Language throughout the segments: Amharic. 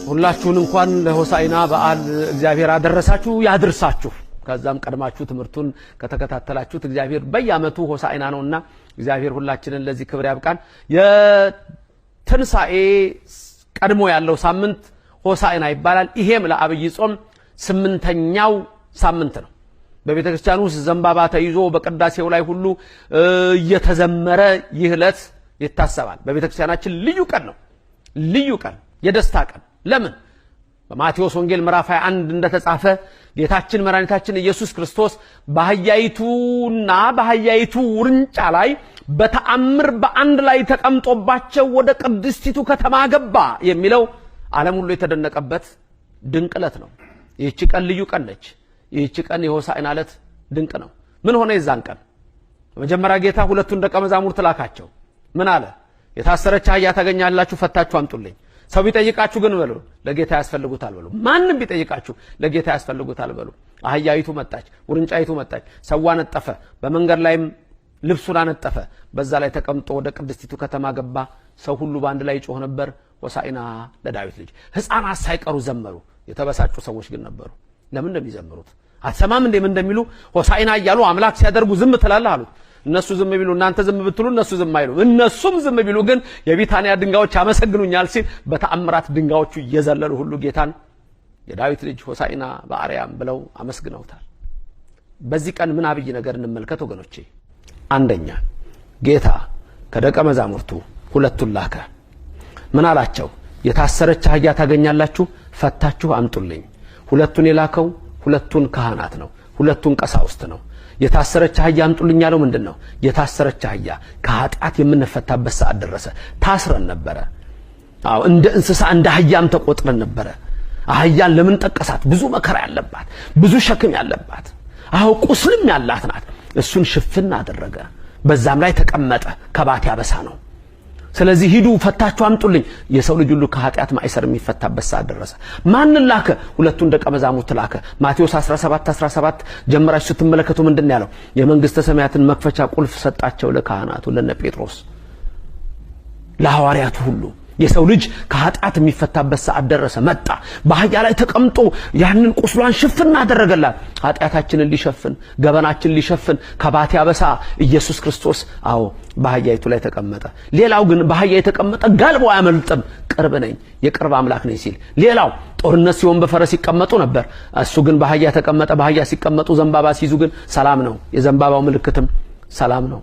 ሁላችሁን እንኳን ለሆሳዕና በዓል እግዚአብሔር አደረሳችሁ ያድርሳችሁ። ከዛም ቀድማችሁ ትምርቱን ከተከታተላችሁት እግዚአብሔር በየዓመቱ ሆሳዕና ነውና እግዚአብሔር ሁላችንን ለዚህ ክብር ያብቃን። የትንሳኤ ቀድሞ ያለው ሳምንት ሆሳዕና ይባላል። ይሄም ለአብይ ጾም 8ኛው ሳምንት ነው። በቤተክርስቲያኑ ውስጥ ዘንባባ ተይዞ በቅዳሴው ላይ ሁሉ እየተዘመረ ይህ ዕለት ይታሰባል። በቤተክርስቲያናችን ልዩ ቀን ነው። ልዩ ቀን፣ የደስታ ቀን። ለምን? በማቴዎስ ወንጌል ምዕራፍ 21 እንደተጻፈ ጌታችን መድኃኒታችን ኢየሱስ ክርስቶስ በአህያይቱና በአህያይቱ ውርንጫ ላይ በተአምር በአንድ ላይ ተቀምጦባቸው ወደ ቅድስቲቱ ከተማ ገባ የሚለው ዓለም ሁሉ የተደነቀበት ድንቅ ዕለት ነው። ይህች ቀን ልዩ ቀን ነች። ይህች ቀን የሆሳዕና ዕለት ድንቅ ነው። ምን ሆነ? የዛን ቀን በመጀመሪያ ጌታ ሁለቱን ደቀ መዛሙርት ላካቸው። ምን አለ? የታሰረች አህያ ታገኛላችሁ፣ ፈታችሁ አምጡልኝ። ሰው ቢጠይቃችሁ ግን በሉ ለጌታ ያስፈልጉታል በሉ። ማንም ቢጠይቃችሁ ለጌታ ያስፈልጉታል በሉ። አህያይቱ መጣች፣ ውርንጫይቱ መጣች። ሰው አነጠፈ፣ በመንገድ ላይም ልብሱን አነጠፈ። በዛ ላይ ተቀምጦ ወደ ቅድስቲቱ ከተማ ገባ። ሰው ሁሉ በአንድ ላይ ጮህ ነበር፣ ሆሳዕና ለዳዊት ልጅ። ሕፃናት ሳይቀሩ ዘመሩ። የተበሳጩ ሰዎች ግን ነበሩ። ለምን እንደሚዘምሩት አትሰማም እንዴ? ምን እንደሚሉ ሆሳዕና እያሉ አምላክ ሲያደርጉ ዝም ትላለህ አሉት። እነሱ ዝም ቢሉ እናንተ ዝም ብትሉ እነሱ ዝም አይሉ። እነሱም ዝም ቢሉ ግን የቢታንያ ድንጋዮች ያመሰግኑኛል ሲል በተአምራት ድንጋዮቹ እየዘለሉ ሁሉ ጌታን የዳዊት ልጅ ሆሳዕና በአርያም ብለው አመስግነውታል። በዚህ ቀን ምን አብይ ነገር እንመልከት ወገኖቼ። አንደኛ ጌታ ከደቀ መዛሙርቱ ሁለቱን ላከ። ምን አላቸው? የታሰረች አህያ ታገኛላችሁ፣ ፈታችሁ አምጡልኝ። ሁለቱን የላከው ሁለቱን ካህናት ነው፣ ሁለቱን ቀሳውስት ነው። የታሰረች አህያ አምጡልኝ ያለው ምንድነው? የታሰረች አህያ ከኃጢአት የምንፈታበት ሰዓት ደረሰ። ታስረን ነበረ። አዎ እንደ እንስሳ እንደ አህያም ተቆጥረን ነበረ። አህያን ለምን ጠቀሳት? ብዙ መከራ ያለባት፣ ብዙ ሸክም ያለባት፣ አዎ ቁስልም ያላት ናት። እሱን ሽፍን አደረገ፣ በዛም ላይ ተቀመጠ። ከባት ያበሳ ነው። ስለዚህ ሂዱ ፈታችሁ አምጡልኝ። የሰው ልጅ ሁሉ ከኃጢአት ማይሰር የሚፈታበት ሰዓት ደረሰ። ማንን ላከ? ሁለቱን ደቀ መዛሙርት ላከ። ማቴዎስ 17 ጀምራችሁ ስትመለከቱ ምንድን ያለው? የመንግስተ ሰማያትን መክፈቻ ቁልፍ ሰጣቸው ለካህናቱ፣ ለነ ጴጥሮስ፣ ለሐዋርያቱ ሁሉ። የሰው ልጅ ከኃጢአት የሚፈታበት ሰዓት ደረሰ። መጣ፣ በአህያ ላይ ተቀምጦ ያንን ቁስሏን ሽፍን አደረገላት። ኃጢአታችንን ሊሸፍን፣ ገበናችን ሊሸፍን ከባቴ አበሳ ኢየሱስ ክርስቶስ አዎ በአህያይቱ ላይ ተቀመጠ። ሌላው ግን በአህያ የተቀመጠ ጋልቦ አያመልጥም፣ ቅርብ ነኝ፣ የቅርብ አምላክ ነኝ ሲል። ሌላው ጦርነት ሲሆን በፈረስ ይቀመጡ ነበር፣ እሱ ግን በአህያ ተቀመጠ። በአህያ ሲቀመጡ ዘንባባ ሲይዙ ግን ሰላም ነው። የዘንባባው ምልክትም ሰላም ነው።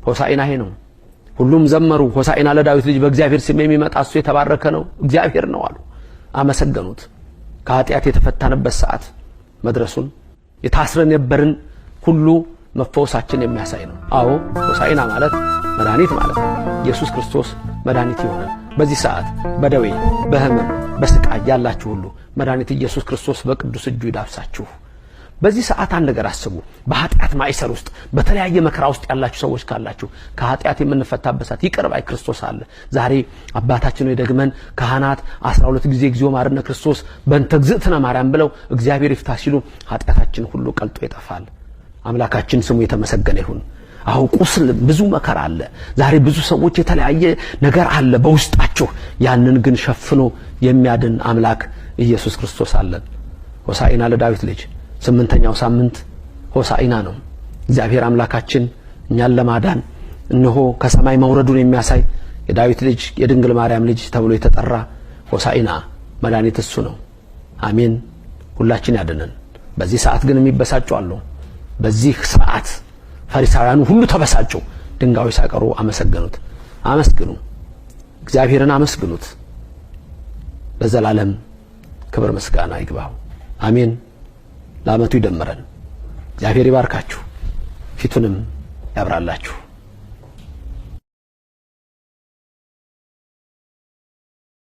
ሆሳዕና ይሄ ነው። ሁሉም ዘመሩ፣ ሆሳዕና ለዳዊት ልጅ፣ በእግዚአብሔር ስም የሚመጣ እሱ የተባረከ ነው፣ እግዚአብሔር ነው አሉ። አመሰገኑት። ከኃጢአት የተፈታንበት ሰዓት መድረሱን፣ የታስረን የነበርን ሁሉ መፈወሳችን የሚያሳይ ነው። አዎ ሆሳዕና ማለት መድኃኒት ማለት ነው። ኢየሱስ ክርስቶስ መድኃኒት ይሆነ። በዚህ ሰዓት በደዌ በህመም በስቃይ ያላችሁ ሁሉ መድኃኒት ኢየሱስ ክርስቶስ በቅዱስ እጁ ይዳብሳችሁ። በዚህ ሰዓት አንድ ነገር አስቡ። በኃጢአት ማይሰር ውስጥ በተለያየ መከራ ውስጥ ያላችሁ ሰዎች ካላችሁ ከኃጢአት የምንፈታበት ሰዓት ይቅር ባይ ክርስቶስ አለ። ዛሬ አባታችን ሆይ ደግመን ካህናት 12 ጊዜ እግዚኦ መሐረነ ክርስቶስ በእንተ እግዝእትነ ማርያም ብለው እግዚአብሔር ይፍታ ሲሉ ኃጢአታችን ሁሉ ቀልጦ ይጠፋል። አምላካችን ስሙ የተመሰገነ ይሁን። አሁን ቁስል ብዙ መከራ አለ። ዛሬ ብዙ ሰዎች የተለያየ ነገር አለ በውስጣቸው። ያንን ግን ሸፍኖ የሚያድን አምላክ ኢየሱስ ክርስቶስ አለን። ሆሳዕና ለዳዊት ልጅ 8ኛው ሳምንት ሆሳዕና ነው። እግዚአብሔር አምላካችን እኛን ለማዳን እነሆ ከሰማይ መውረዱን የሚያሳይ የዳዊት ልጅ የድንግል ማርያም ልጅ ተብሎ የተጠራ ሆሳዕና መድኃኒት እሱ ነው። አሜን። ሁላችን ያድነን። በዚህ ሰዓት ግን የሚበሳጩ አሉ። በዚህ ሰዓት ፈሪሳውያኑ ሁሉ ተበሳጩ። ድንጋዮች ሳይቀሩ አመሰገኑት። አመስግኑ፣ እግዚአብሔርን አመስግኑት። ለዘላለም ክብር ምስጋና ይግባው። አሜን። ለዓመቱ ይደምረን። እግዚአብሔር ይባርካችሁ፣ ፊቱንም ያብራላችሁ።